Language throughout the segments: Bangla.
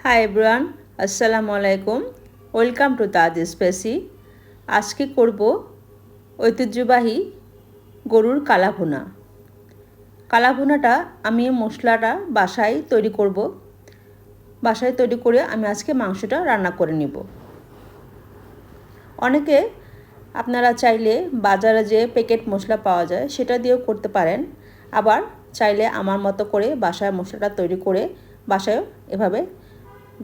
হাই এভরিওয়ান, আসসালামু আলাইকুম। Welcome to Taj Spacey. আজকে করব ঐতিহ্যবাহী গরুর কালাভুনা। কালাভুনাটা আমি মশলাটা বাসায় তৈরি করব। বাসায় তৈরি করে আমি আজকে মাংসটা রান্না করে নিব। অনেকে আপনারা চাইলে বাজারে যে প্যাকেট মশলা পাওয়া যায় সেটা দিয়েও করতে পারেন। আবার চাইলে আমার মতো করে বাসায় মশলাটা তৈরি করে বাসায়ও এভাবে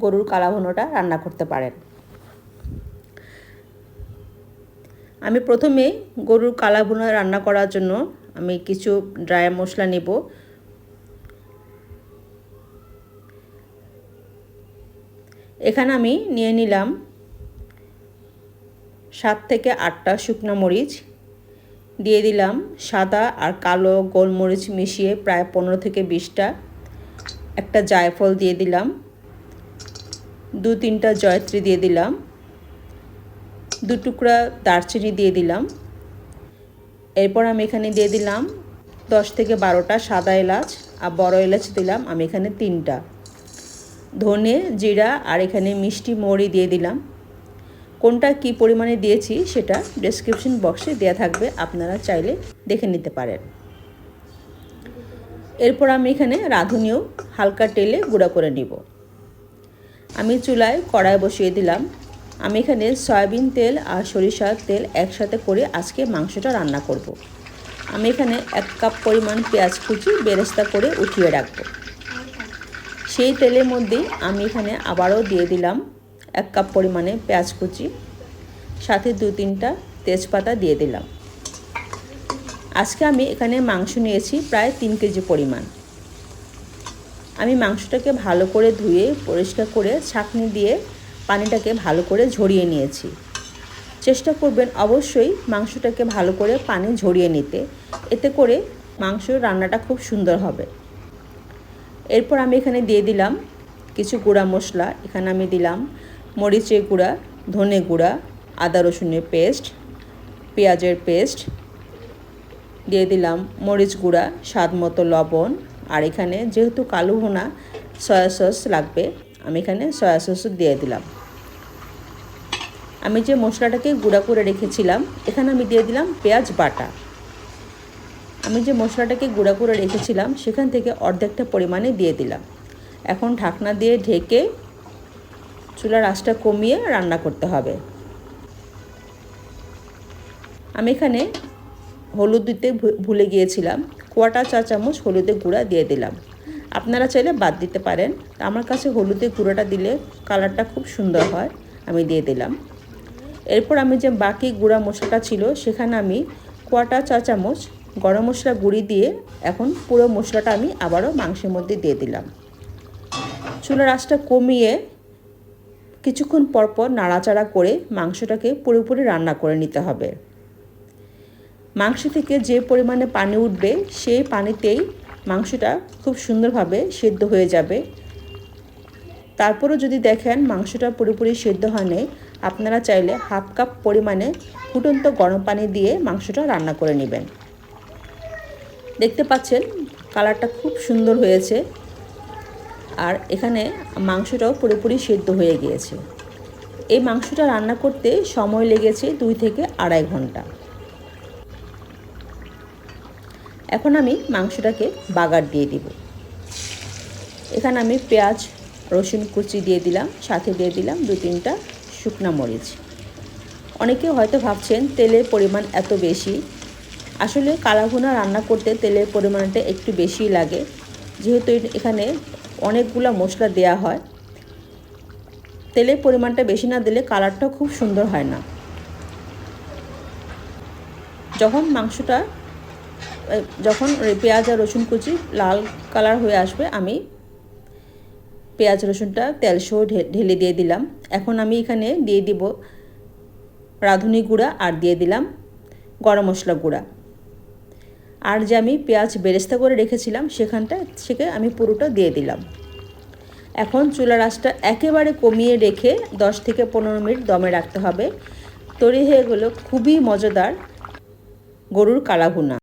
গরুর কালাভুনাটা রান্না করতে পারেন। আমি প্রথমে গরুর কালাভুনা রান্না করার জন্য আমি কিছু ড্রাই মশলা নেব। এখানে আমি নিয়ে নিলাম 7 থেকে 8টা শুকনো মরিচ, দিয়ে দিলাম সাদা আর কালো গোলমরিচ মিশিয়ে প্রায় 15 থেকে 20টা, একটা জায়ফল দিয়ে দিলাম, 2-3টা জয়ত্রী দিয়ে দিলাম, 2 টুকরা দারচিনি দিয়ে দিলাম। এরপর আমি এখানে দিয়ে দিলাম 10 থেকে 12টা সাদা এলাচ, আর বড় এলাচ দিলাম আমি এখানে 3টা, ধনে জিরা আর এখানে মিষ্টি মৌরি দিয়ে দিলাম। কোনটা কি পরিমাণে দিয়েছি সেটা ডেসক্রিপশন বক্সে দেওয়া থাকবে, আপনারা চাইলে দেখে নিতে পারেন। এরপর আমি এখানে রাঁধুনিও হালকা তেলে গুঁড়া করে নিব। আমি চুলায় কড়াই বসিয়ে দিলাম। আমি এখানে সয়াবিন তেল আর সরিষার তেল একসাথে করে আজকে মাংসটা রান্না করব। আমি এখানে 1 কাপ পরিমাণ পেঁয়াজ কুচি বেরেস্তা করে উঠিয়ে রাখব। সেই তেলের মধ্যেই আমি এখানে আবারও দিয়ে দিলাম 1 কাপ পরিমাণে পেঁয়াজ কুচি, সাথে 2-3টা তেজপাতা দিয়ে দিলাম। আজকে আমি এখানে মাংস নিয়েছি প্রায় 3 কেজি পরিমাণ। আমি মাংসটাকে ভালো করে ধুয়ে পরিষ্কার করে ছাঁকনি দিয়ে পানিটাকে ভালো করে ঝরিয়ে নিয়েছি। চেষ্টা করবেন অবশ্যই মাংসটাকে ভালো করে পানি ঝরিয়ে নিতে, এতে করে মাংস রান্নাটা খুব সুন্দর হবে। এরপর আমি এখানে দিয়ে দিলাম কিছু গুঁড়া মশলা। এখানে আমি দিলাম মরিচের গুঁড়া, ধনে গুঁড়া, আদা রসুনের পেস্ট, পেঁয়াজের পেস্ট, দিয়ে দিলাম মরিচ গুঁড়া, স্বাদ মতো লবণ, আর এখানে যেহেতু কালাভুনা সয়া সস লাগবে আমি এখানে সয়া সস দিয়ে দিলাম। আমি যে মশলাটাকে গুঁড়া করে রেখেছিলাম এখানে আমি দিয়ে দিলাম পেঁয়াজ বাটা। আমি যে মশলাটাকে গুঁড়া করে রেখেছিলাম সেখান থেকে অর্ধেকটা পরিমাণে দিয়ে দিলাম। এখন ঢাকনা দিয়ে ঢেকে চুলার আঁচটা কমিয়ে রান্না করতে হবে। আমি এখানে হলুদ দিতে ভুলে গিয়েছিলাম, 1/4 চা চামচ হলুদের গুঁড়া দিয়ে দিলাম। আপনারা চাইলে বাদ দিতে পারেন, আমার কাছে হলুদের গুঁড়োটা দিলে কালারটা খুব সুন্দর হয়, আমি দিয়ে দিলাম। এরপর আমি যে বাকি গুঁড়া মশলাটা ছিল সেখানে আমি 1/4 চা চামচ গরম মশলা গুঁড়ি দিয়ে এখন পুরো মশলাটা আমি আবারও মাংসের মধ্যে দিয়ে দিলাম। চুলার আঁচটা কমিয়ে কিছুক্ষণ পরপর নাড়াচাড়া করে মাংসটাকে পুরোপুরি রান্না করে নিতে হবে। মাংস থেকে যে পরিমাণে পানি উঠবে সেই পানিতেই মাংসটা খুব সুন্দরভাবে সেদ্ধ হয়ে যাবে। তারপরও যদি দেখেন মাংসটা পুরোপুরি সেদ্ধ হয়নি, আপনারা চাইলে 1/2 কাপ পরিমাণে ফুটন্ত গরম পানি দিয়ে মাংসটা রান্না করে নেবেন। দেখতে পাচ্ছেন কালারটা খুব সুন্দর হয়েছে, আর এখানে মাংসটাও পুরোপুরি সেদ্ধ হয়ে গিয়েছে। এই মাংসটা রান্না করতে সময় লেগেছে 2 থেকে 2.5 ঘন্টা। এখন আমি মাংসটাকে বাগার দিয়ে দিব। এখানে আমি পেঁয়াজ রসুন কুচি দিয়ে দিলাম, সাথে দিয়ে দিলাম 2-3টা শুকনো মরিচ। অনেকে হয়তো ভাবছেন তেলের পরিমাণ এত বেশি, আসলে কালাভুনা রান্না করতে তেলের পরিমাণটা একটু বেশি লাগে, যেহেতু এখানে অনেকগুলো মশলা দেয়া হয়। তেলের পরিমাণটা বেশি না দিলে কালারটা খুব সুন্দর হয় না। যখন পেঁয়াজ আর রসুন কুচি লাল কালার হয়ে আসবে আমি পেঁয়াজ রসুনটা তেলসহ ঢেলে দিয়ে দিলাম। এখন আমি এখানে দিয়ে দিব রাঁধুনি গুঁড়া আর দিয়ে দিলাম গরম মশলা গুঁড়া, আর যে আমি পেঁয়াজ বেরেস্তা করে রেখেছিলাম সেখানে আমি পুরোটা দিয়ে দিলাম। এখন চুলার আঁচটা একেবারে কমিয়ে রেখে 10 থেকে 15 মিনিট দমে রাখতে হবে। তৈরি হয়ে গেল খুবই মজাদার গরুর কালাভুনা।